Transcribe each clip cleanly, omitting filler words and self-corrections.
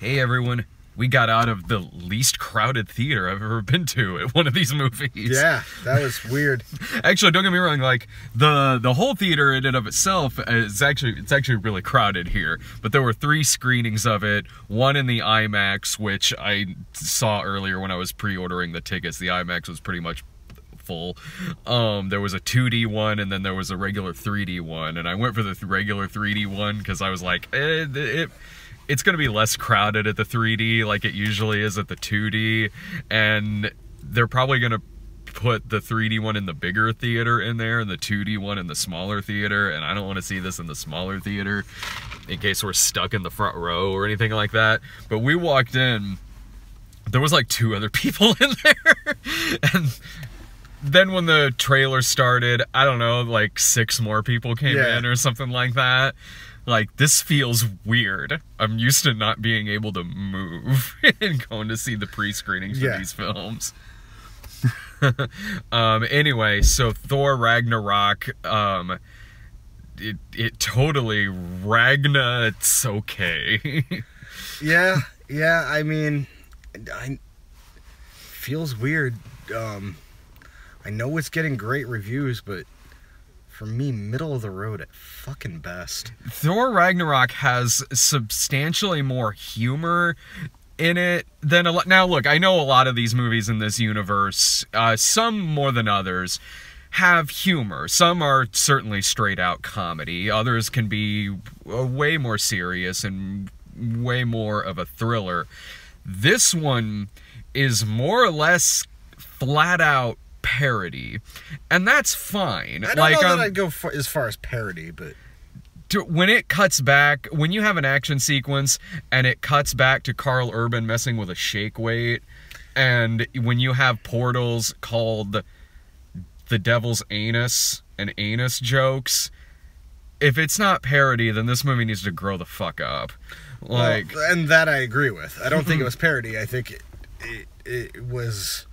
hey everyone, we got out of the least crowded theater I've ever been to at one of these movies. Yeah, that was weird. Actually, don't get me wrong, like, the whole theater in and of itself is actually really crowded here, but there were 3 screenings of it, one in the IMAX, which I saw earlier when I was pre-ordering the tickets. The IMAX was pretty much full. There was a 2D one, and then there was a regular 3D one, and I went for the regular 3D one because I was like, it's going to be less crowded at the 3D like it usually is at the 2D, and they're probably going to put the 3D one in the bigger theater in there and the 2D one in the smaller theater, and I don't want to see this in the smaller theater in case we're stuck in the front row or anything like that. But we walked in, there was like 2 other people in there, and then when the trailer started, I don't know, like 6 more people came in or something like that. Like, this feels weird. I'm used to not being able to move and going to see the pre-screenings for these films. Anyway, so Thor Ragnarok, it totally it's okay. yeah, I mean, feels weird. I know it's getting great reviews, but for me, middle of the road at fucking best. Thor Ragnarok has substantially more humor in it than now look, I know a lot of these movies in this universe, some more than others, have humor. Some are certainly straight out comedy. Others can be way more serious and way more of a thriller. This one is more or less flat out parody, and that's fine. I don't know that I'd go as far as parody, but when it cuts back, when you have an action sequence and it cuts back to Karl Urban messing with a shake weight, and when you have portals called the Devil's Anus and anus jokes, if it's not parody, then this movie needs to grow the fuck up. Like, well, and that I agree with. I don't think it was parody. I think it was.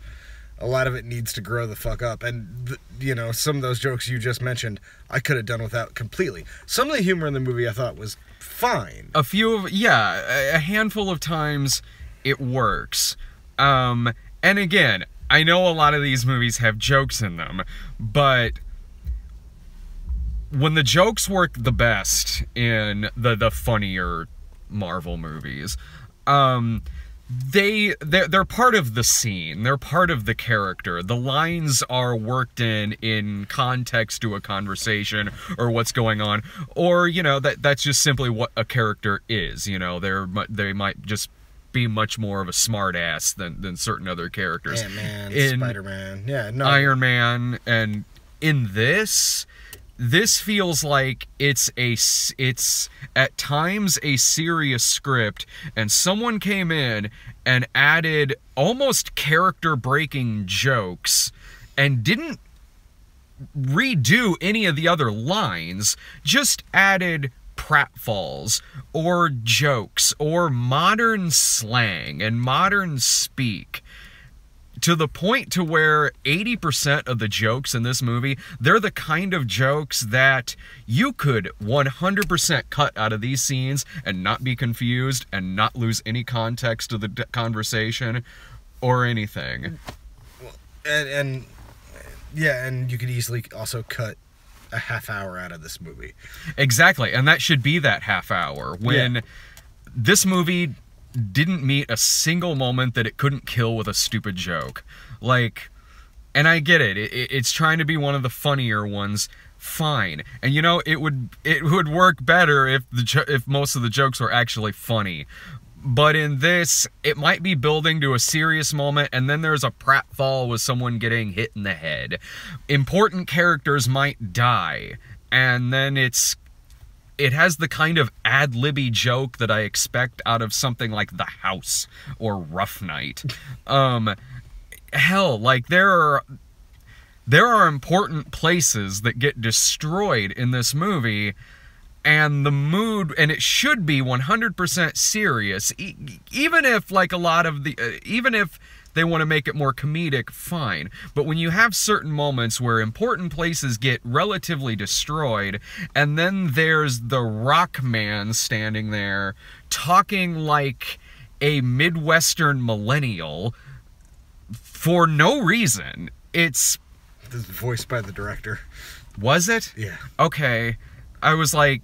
A lot of it needs to grow the fuck up. And, you know, some of those jokes you just mentioned, I could have done without completely. Some of the humor in the movie I thought was fine. A handful of times it works. And again, I know a lot of these movies have jokes in them, but when the jokes work the best in the funnier Marvel movies, they're part of the scene. They're part of the character. The lines are worked in context to a conversation or what's going on, or, you know, that's just simply what a character is. You know, they might just be much more of a smart ass than certain other characters. Ant-Man, Spider-Man, Iron Man, and in this feels like it's at times a serious script, and someone came in and added almost character-breaking jokes and didn't redo any of the other lines, just added pratfalls or jokes or modern slang and modern speak, to the point to where 80% of the jokes in this movie, they're the kind of jokes that you could 100% cut out of these scenes and not be confused and not lose any context of the conversation or anything. And you could easily also cut a half hour out of this movie. Exactly, and that should be that half hour. When this movie didn't meet a single moment that it couldn't kill with a stupid joke. Like, and I get it. It's trying to be one of the funnier ones. Fine. And you know, it would work better if most of the jokes were actually funny. But in this, it might be building to a serious moment, and then there's a pratfall with someone getting hit in the head. Important characters might die, and then it has the kind of ad-libby joke that I expect out of something like The House or Rough Night. Hell, like, there are important places that get destroyed in this movie, and the mood, and it should be 100% serious, even if, like, even if they want to make it more comedic, fine. But when you have certain moments where important places get relatively destroyed, and then there's the Rock Man standing there talking like a Midwestern millennial for no reason. This is voiced by the director. Was it? Yeah. Okay. I was like,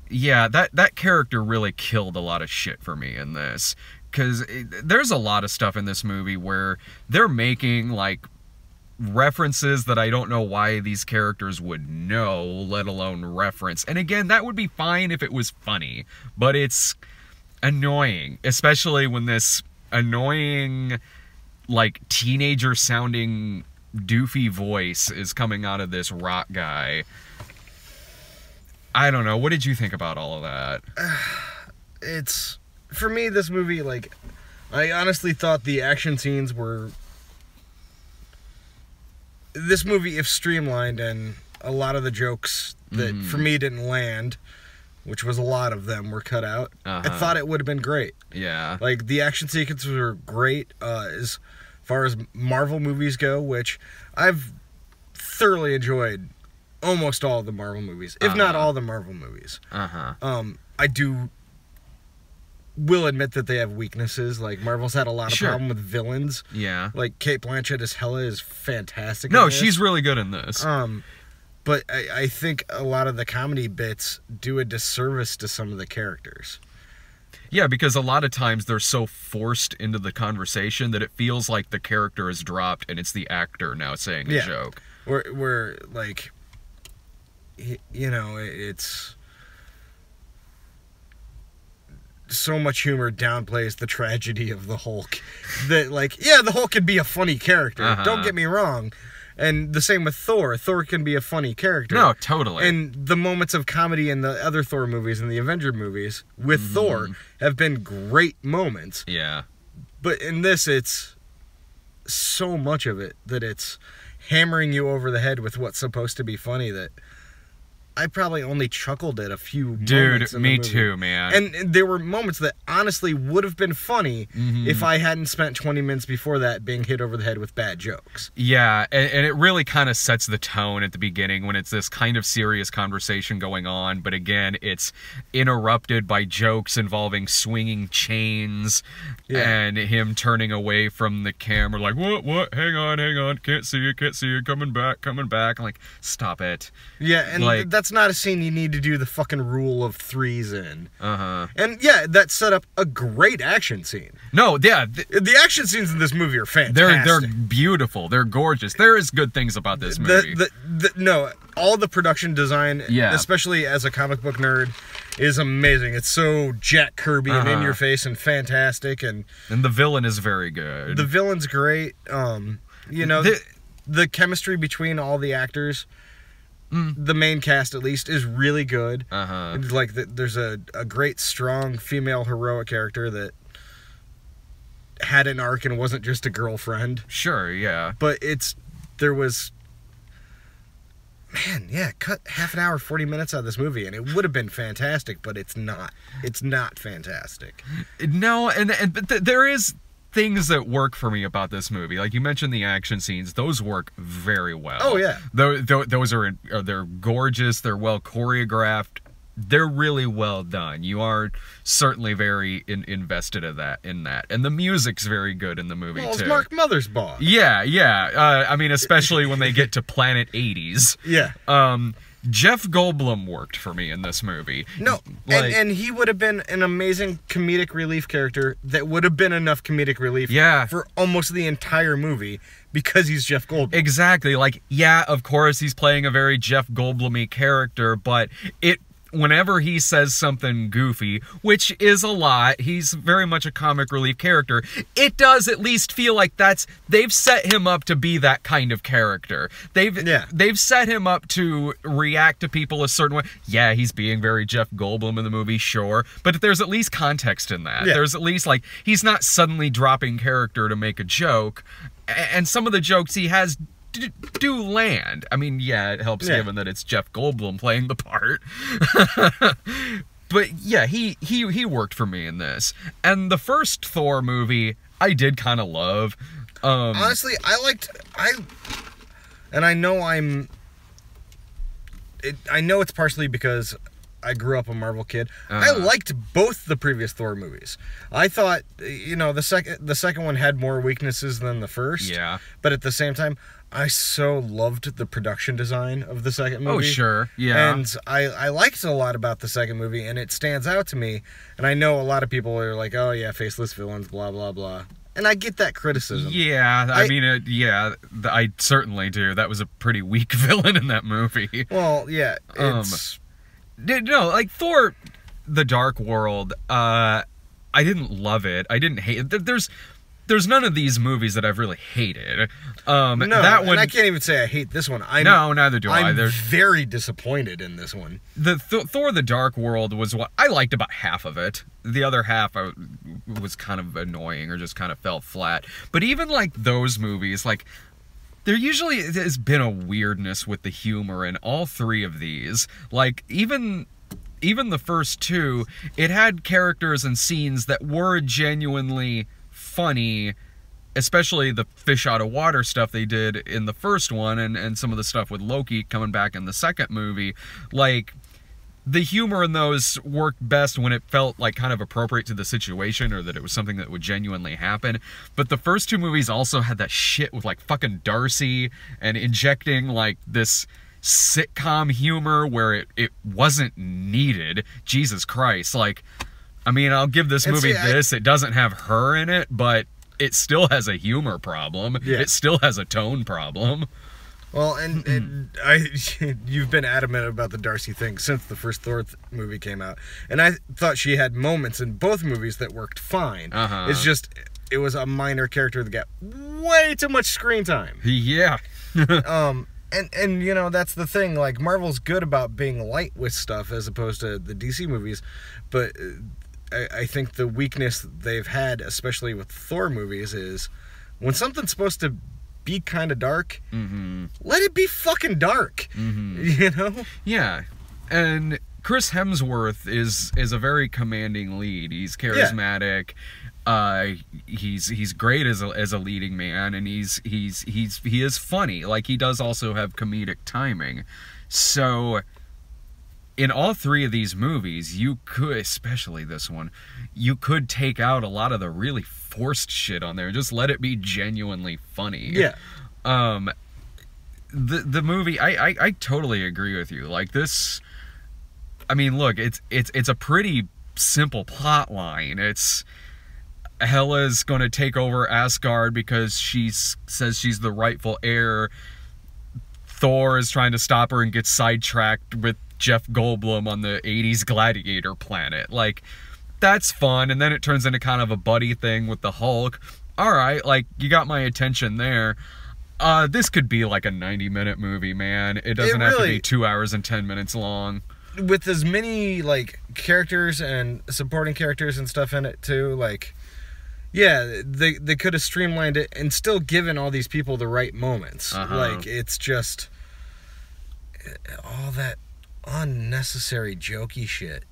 yeah, that character really killed a lot of shit for me in this. Because there's a lot of stuff in this movie where they're making, like, references that I don't know why these characters would know, let alone reference. And again, that would be fine if it was funny, but it's annoying, especially when this annoying, like, teenager sounding doofy voice is coming out of this rock guy. I don't know. What did you think about all of that? For me, this movie, like, I honestly thought the action scenes were... This movie, if streamlined, and a lot of the jokes that, for me, didn't land, which was a lot of them, were cut out, I thought it would have been great. Yeah. Like, the action sequences were great as far as Marvel movies go, which I've thoroughly enjoyed almost all of the Marvel movies, if not all the Marvel movies. I will admit that they have weaknesses. Like, Marvel's had a lot of problem with villains. Yeah. Like, Kate Blanchett as Hela is fantastic. No, she's really good in this. But I think a lot of the comedy bits do a disservice to some of the characters. Yeah, because a lot of times they're so forced into the conversation that it feels like the character is dropped and it's the actor now saying a joke. Where like, you know, it's... so much humor downplays the tragedy of the Hulk. That, like, yeah, the Hulk can be a funny character. Don't get me wrong. And the same with Thor. Thor can be a funny character. No, totally. And the moments of comedy in the other Thor movies and the Avenger movies with Thor have been great moments. Yeah. But in this, it's so much of it that it's hammering you over the head with what's supposed to be funny that I probably only chuckled at a few moments in the movie. Too, man. And there were moments that honestly would have been funny if I hadn't spent 20 minutes before that being hit over the head with bad jokes. Yeah, and it really kind of sets the tone at the beginning when it's this kind of serious conversation going on, but again, it's interrupted by jokes involving swinging chains and him turning away from the camera like, what, hang on, can't see you, coming back. I'm like, stop it. Yeah, and like, that's not a scene you need to do the fucking rule of threes in. And yeah, that set up a great action scene. No, yeah. The action scenes in this movie are fantastic. They're beautiful. They're gorgeous. There is good things about this movie. No, all the production design, especially as a comic book nerd, is amazing. It's so Jack Kirby and in your face and fantastic. And the villain is very good. The villain's great. You know, the chemistry between all the actors... The main cast, at least, is really good. Like, there's a great, strong female heroic character that had an arc and wasn't just a girlfriend. Sure, yeah. But there was... Man, yeah, cut half an hour, 40 minutes out of this movie, and it would have been fantastic, but it's not. It's not fantastic. No, but there is... things that work for me about this movie, like you mentioned, the action scenes, those work very well. Oh yeah, those they're gorgeous. They're well choreographed. They're really well done. You are certainly very invested in that, and the music's very good in the movie too. It's Mark Mothersbaugh. Yeah. I mean, especially when they get to Planet 80s. Yeah. Jeff Goldblum worked for me in this movie. No, and he would have been an amazing comedic relief character that would have been enough comedic relief for almost the entire movie because he's Jeff Goldblum. Exactly. Like, yeah, of course he's playing a very Jeff Goldblum-y character, but whenever he says something goofy, which is a lot, he's very much a comic relief character, it does at least feel like they've set him up to be that kind of character. They've set him up to react to people a certain way. Yeah, he's being very Jeff Goldblum in the movie, sure, but there's at least context in that. There's at least, like, he's not suddenly dropping character to make a joke, and some of the jokes he has do land. I mean, yeah, it helps given that it's Jeff Goldblum playing the part. But yeah, he worked for me in this. And the first Thor movie, I did kind of love. Honestly, I know it's partially because I grew up a Marvel kid. I liked both the previous Thor movies. I thought, the second one had more weaknesses than the first. Yeah. But at the same time, I so loved the production design of the second movie. Oh, sure. Yeah. And I liked a lot about the second movie, and it stands out to me. And I know a lot of people are like, oh, yeah, faceless villains, blah, blah, blah. And I get that criticism. Yeah, I certainly do. That was a pretty weak villain in that movie. Well, yeah, it's... No, like, Thor, The Dark World, I didn't love it. I didn't hate it. There's none of these movies that I've really hated. No, that one, and I can't even say I hate this one. No, neither do I. I'm very disappointed in this one. The Thor: The Dark World was what I liked about half of it. The other half was kind of annoying or just kind of fell flat. But even like those movies, like there usually has been a weirdness with the humor in all three of these. Like even the first two, it had characters and scenes that were genuinely funny, especially the fish out of water stuff they did in the first one, and some of the stuff with Loki coming back in the second movie. Like, the humor in those worked best when it felt like kind of appropriate to the situation, or that it was something that would genuinely happen. But the first two movies also had that shit with like fucking Darcy and injecting like this sitcom humor where it wasn't needed. Jesus Christ. Like, I mean, I'll give this movie it doesn't have her in it, but it still has a humor problem. Yeah. It still has a tone problem. Well, and you've been adamant about the Darcy thing since the first Thor movie came out. And I thought she had moments in both movies that worked fine. It's just, it was a minor character that got way too much screen time. Yeah. And you know, that's the thing. Like, Marvel's good about being light with stuff as opposed to the DC movies. But I think the weakness they've had, especially with Thor movies, is when something's supposed to be kind of dark, let it be fucking dark. You know? Yeah. And Chris Hemsworth is a very commanding lead. He's charismatic. Yeah. He's great as a leading man, and he is funny. Like, he does also have comedic timing. So in all three of these movies, you could, especially this one, you could take out a lot of the really forced shit on there and just let it be genuinely funny. Yeah. The movie, I totally agree with you. Like, this, I mean, look, it's a pretty simple plot line. It's Hela's going to take over Asgard because she says she's the rightful heir. Thor is trying to stop her and gets sidetracked with Jeff Goldblum on the 80s gladiator planet. Like, that's fun, and then it turns into kind of a buddy thing with the Hulk. Alright, like, you got my attention there. This could be like a 90-minute movie, man. It doesn't have to be 2 hours and 10 minutes long. With as many, like, characters and supporting characters and stuff in it, too, like, yeah, they could have streamlined it and still given all these people the right moments. Like, it's just all that unnecessary jokey shit.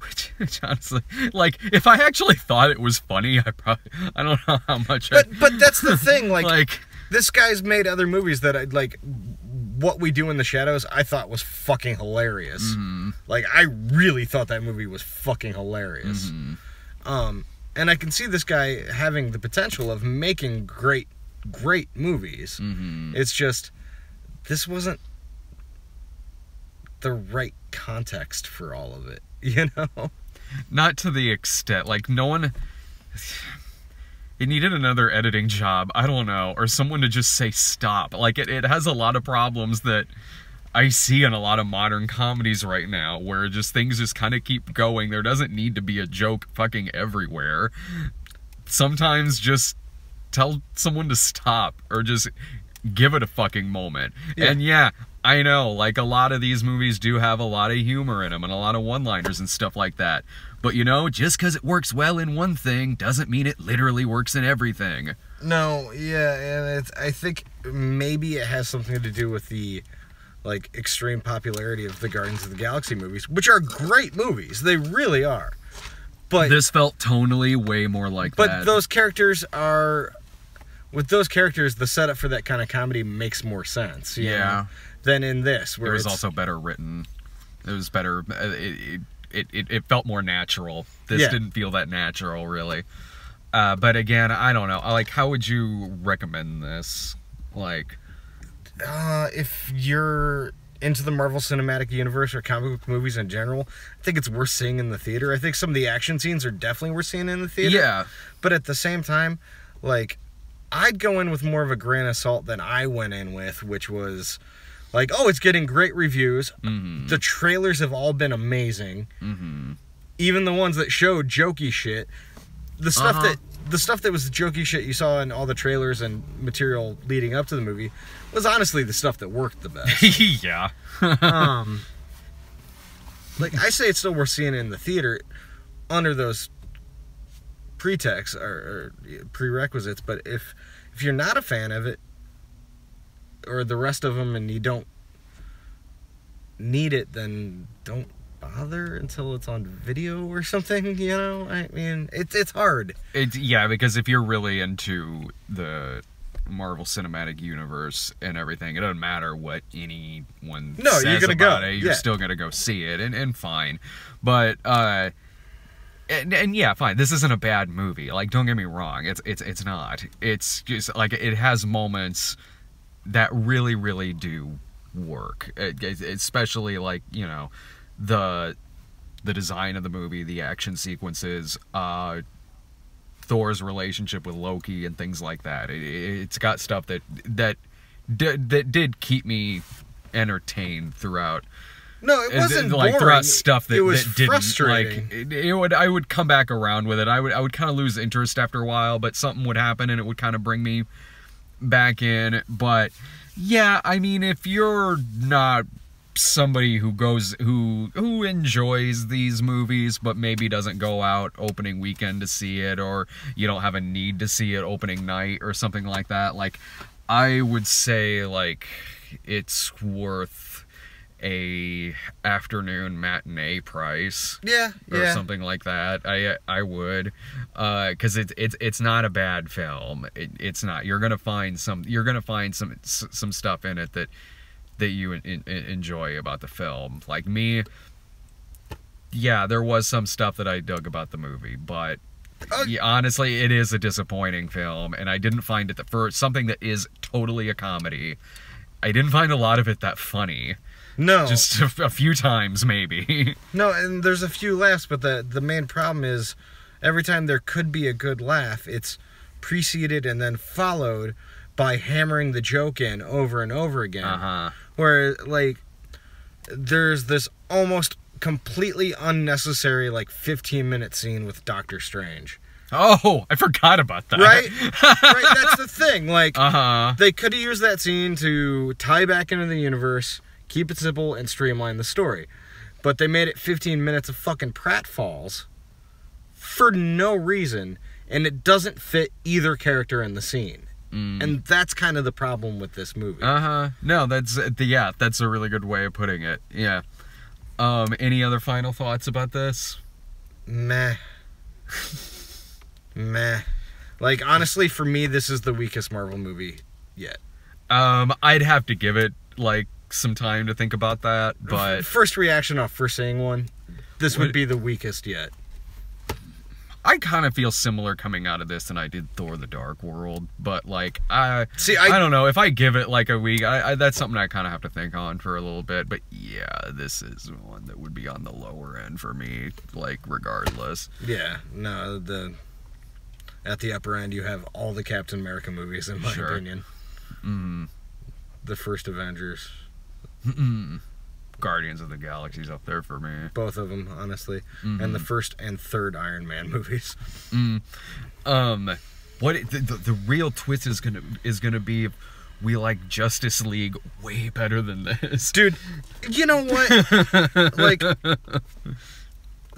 Which honestly, like, if I actually thought it was funny, I don't know how much. But that's the thing, like, this guy's made other movies that I like. What We Do in the Shadows, I thought was fucking hilarious. Like, I really thought that movie was fucking hilarious. And I can see this guy having the potential of making great movies. It's just, this wasn't the right context for all of it, you know? Not to the extent, like, no one... It needed another editing job, I don't know, or someone to just say stop. Like, it has a lot of problems that I see in a lot of modern comedies right now, where just things just kind of keep going. There doesn't need to be a joke fucking everywhere. Sometimes just tell someone to stop, or just give it a fucking moment. Yeah. And yeah, I know, like, a lot of these movies do have a lot of humor in them and a lot of one-liners and stuff like that. But, you know, just because it works well in one thing doesn't mean it literally works in everything. No, yeah, and I think maybe it has something to do with the, like, extreme popularity of the Guardians of the Galaxy movies, which are great movies. They really are. But this felt tonally way more like that. But those characters are... With those characters, the setup for that kind of comedy makes more sense. You know, than in this, where it was also better written. It was better. It felt more natural. This didn't feel that natural, really. But again, I don't know. Like, how would you recommend this? Like, if you're into the Marvel Cinematic Universe or comic book movies in general, I think it's worth seeing in the theater. I think some of the action scenes are definitely worth seeing in the theater. Yeah. But at the same time, like, I'd go in with more of a grain of salt than I went in with, which was like, oh, it's getting great reviews. Mm-hmm. The trailers have all been amazing. Mm-hmm. Even the ones that showed jokey shit. The stuff that was the jokey shit you saw in all the trailers and material leading up to the movie was honestly the stuff that worked the best. Yeah. Like, I say it's still worth seeing in the theater under those pretexts or prerequisites, but if you're not a fan of it or the rest of them and you don't need it, then don't bother until it's on video or something, you know? I mean, it's hard. Yeah, because if you're really into the Marvel Cinematic Universe and everything, it doesn't matter what anyone says you're gonna about go. it. You're still gonna go see it, and fine. But and yeah, fine. This isn't a bad movie. Like, don't get me wrong. It's not. It's just like it has moments that really, really do work. Especially like, you know, the design of the movie, the action sequences, Thor's relationship with Loki and things like that. It's got stuff that did keep me entertained throughout. No, it wasn't like boring. throughout stuff that it was didn't frustrating. like. I would come back around with it. I would kind of lose interest after a while, but something would happen and it would kind of bring me back in. But yeah, I mean, if you're not somebody who enjoys these movies but maybe doesn't go out opening weekend to see it, or you don't have a need to see it opening night or something like that, like, I would say, like, it's worth a afternoon matinee price, or something like that. I would, because it's not a bad film. It's not. You're gonna find some stuff in it that you enjoy about the film. Like me, yeah, there was some stuff that I dug about the movie, but yeah, honestly, it is a disappointing film, and I didn't find it for something that is totally a comedy. I didn't find a lot of it that funny. No. Just a few times, maybe. No, and there's a few laughs, but the main problem is every time there could be a good laugh, it's preceded and then followed by hammering the joke in over and over again. Where, like, there's this almost completely unnecessary, like, 15-minute scene with Doctor Strange. Oh, I forgot about that. Right? Right, that's the thing. Like, they could have used that scene to tie back into the universe, keep it simple, and streamline the story. But they made it 15 minutes of fucking pratfalls for no reason, and it doesn't fit either character in the scene. And that's kind of the problem with this movie. No, that's a really good way of putting it. Yeah. Any other final thoughts about this? Meh. Like, honestly, for me, this is the weakest Marvel movie yet. I'd have to give it, like, some time to think about that, but first reaction off first seeing one, this would be the weakest yet. I kind of feel similar coming out of this than I did Thor: The Dark World, but like I don't know, if I give it like a week, that's something I kind of have to think on for a little bit. But yeah, this is one that would be on the lower end for me, like, regardless. Yeah, no, at the upper end you have all the Captain America movies, in my opinion. The first Avengers. Guardians of the Galaxy's up there for me. Both of them, honestly. And the first and third Iron Man movies. What the real twist is gonna be if we like Justice League way better than this. Dude, you know what? Like,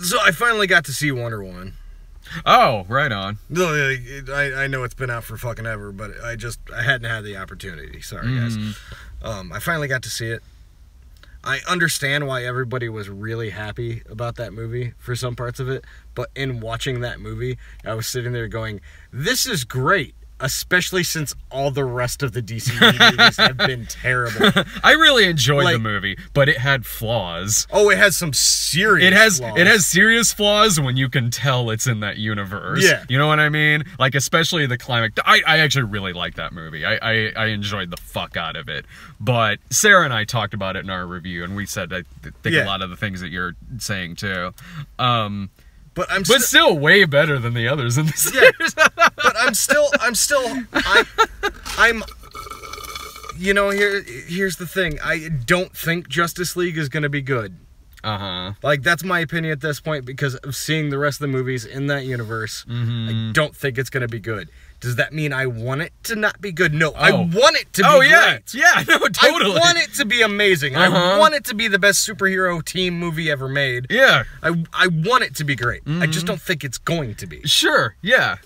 so I finally got to see Wonder Woman. Oh, right on. I know it's been out for fucking ever, but I hadn't had the opportunity. Sorry, guys. I finally got to see it. I understand why everybody was really happy about that movie for some parts of it, but in watching that movie, I was sitting there going, this is great. especially since all the rest of the DC movies have been terrible. I really enjoyed the movie, but it had flaws. Oh, it has some serious flaws. It has serious flaws when you can tell it's in that universe. Yeah. You know what I mean? Like, especially the climax. I actually really like that movie. I enjoyed the fuck out of it. But Sarah and I talked about it in our review, and we said I think a lot of the things that you're saying too. But still way better than the others in the series. But I'm you know, here's the thing. I don't think Justice League is going to be good. Like, that's my opinion at this point, because of seeing the rest of the movies in that universe. I don't think it's going to be good. Does that mean I want it to not be good? No, I want it to be great. Yeah, no, totally. I want it to be amazing. I want it to be the best superhero team movie ever made. Yeah. I want it to be great. I just don't think it's going to be. Sure, yeah.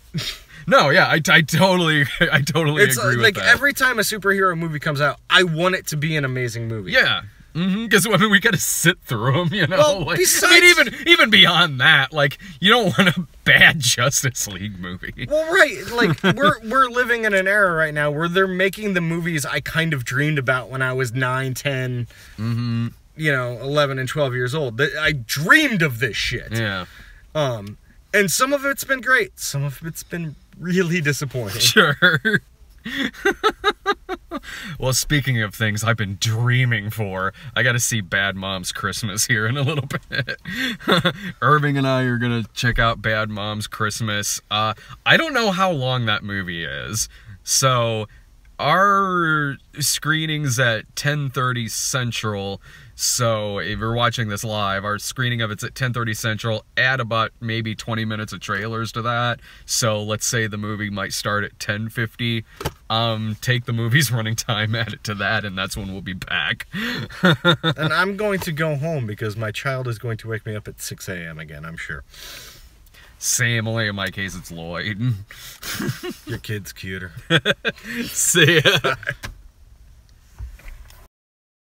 No, yeah, I totally agree with that. Like, every time a superhero movie comes out, I want it to be an amazing movie. Yeah. Because I mean, we gotta sit through them, you know. Well, like, besides, I mean, even beyond that, like, you don't want a bad Justice League movie. Well, right, like we're living in an era right now where they're making the movies I kind of dreamed about when I was 9, 10, you know, 11 and 12 years old. I dreamed of this shit. Yeah. And some of it's been great. Some of it's been really disappointing. Sure. Well, speaking of things I've been dreaming for, I gotta see Bad Moms Christmas here in a little bit. Irving and I are gonna check out Bad Moms Christmas. I don't know how long that movie is, so our screening's at 10:30 Central. So if you're watching this live, our screening of it's at 10:30 Central. Add about maybe 20 minutes of trailers to that. So let's say the movie might start at 10:50. Take the movie's running time, add it to that, and that's when we'll be back. And I'm going to go home because my child is going to wake me up at 6 a.m. again, I'm sure. Same, only in my case it's Lloyd. Your kid's cuter. See ya.